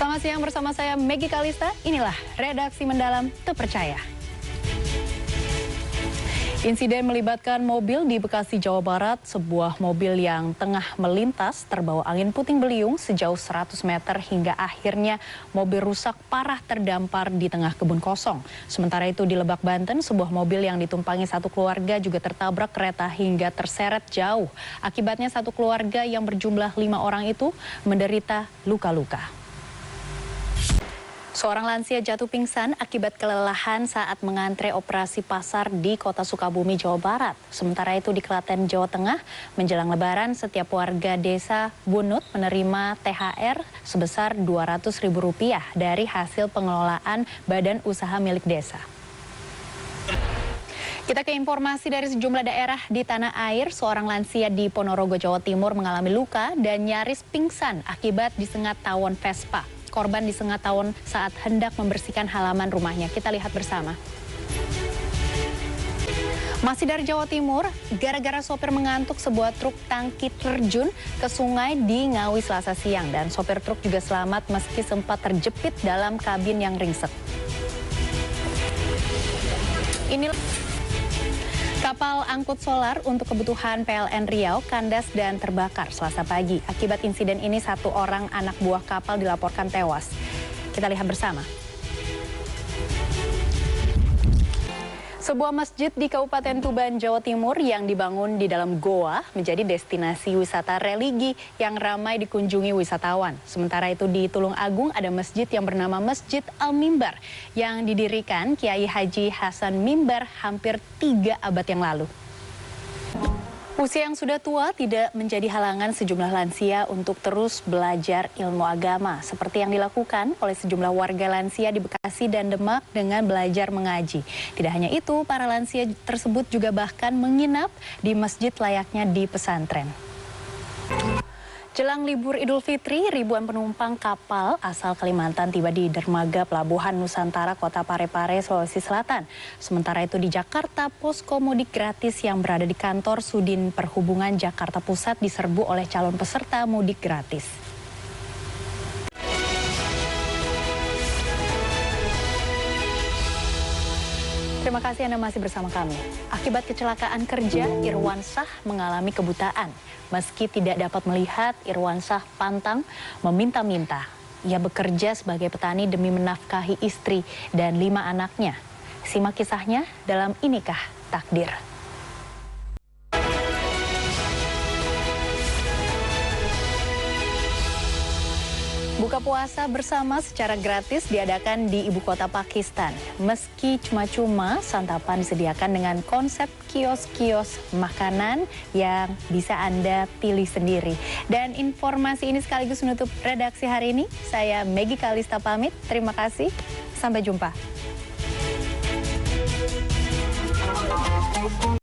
Selamat siang bersama saya Meggy Kalista. Inilah Redaksi Mendalam Terpercaya. Insiden melibatkan mobil di Bekasi, Jawa Barat. Sebuah mobil yang tengah melintas terbawa angin puting beliung sejauh 100 meter hingga akhirnya mobil rusak parah terdampar di tengah kebun kosong. Sementara itu di Lebak, Banten, sebuah mobil yang ditumpangi satu keluarga juga tertabrak kereta hingga terseret jauh. Akibatnya satu keluarga yang berjumlah 5 orang itu menderita luka-luka. Seorang lansia jatuh pingsan akibat kelelahan saat mengantre operasi pasar di Kota Sukabumi, Jawa Barat. Sementara itu di Klaten, Jawa Tengah, menjelang Lebaran setiap warga desa Bunut menerima THR sebesar Rp200.000 dari hasil pengelolaan badan usaha milik desa. Kita ke informasi dari sejumlah daerah di tanah air. Seorang lansia di Ponorogo, Jawa Timur mengalami luka dan nyaris pingsan akibat disengat tawon Vespa. Korban disengat tawon saat hendak membersihkan halaman rumahnya. Kita lihat bersama. Masih dari Jawa Timur, gara-gara sopir mengantuk, sebuah truk tangki terjun ke sungai di Ngawi Selasa siang. Dan sopir truk juga selamat meski sempat terjepit dalam kabin yang ringsek. Inilah kapal angkut solar untuk kebutuhan PLN Riau kandas dan terbakar Selasa pagi. Akibat insiden ini, satu orang anak buah kapal dilaporkan tewas. Kita lihat bersama. Sebuah masjid di Kabupaten Tuban, Jawa Timur yang dibangun di dalam goa menjadi destinasi wisata religi yang ramai dikunjungi wisatawan. Sementara itu di Tulung Agung ada masjid yang bernama Masjid Al-Mimbar yang didirikan Kiai Haji Hasan Mimbar hampir 3 abad yang lalu. Usia yang sudah tua tidak menjadi halangan sejumlah lansia untuk terus belajar ilmu agama, seperti yang dilakukan oleh sejumlah warga lansia di Bekasi dan Demak dengan belajar mengaji. Tidak hanya itu, para lansia tersebut juga bahkan menginap di masjid layaknya di pesantren. Jelang libur Idul Fitri, ribuan penumpang kapal asal Kalimantan tiba di dermaga Pelabuhan Nusantara Kota Parepare, Sulawesi Selatan. Sementara itu di Jakarta, posko mudik gratis yang berada di kantor Sudin Perhubungan Jakarta Pusat diserbu oleh calon peserta mudik gratis. Terima kasih Anda masih bersama kami. Akibat kecelakaan kerja, Irwansah mengalami kebutaan. Meski tidak dapat melihat, Irwansah pantang meminta-minta. Ia bekerja sebagai petani demi menafkahi istri dan 5 anaknya. Simak kisahnya dalam Inikah Takdir. Buka puasa bersama secara gratis diadakan di ibu kota Pakistan. Meski cuma-cuma, santapan disediakan dengan konsep kios-kios makanan yang bisa Anda pilih sendiri. Dan informasi ini sekaligus menutup redaksi hari ini. Saya Meggy Kalista pamit. Terima kasih. Sampai jumpa.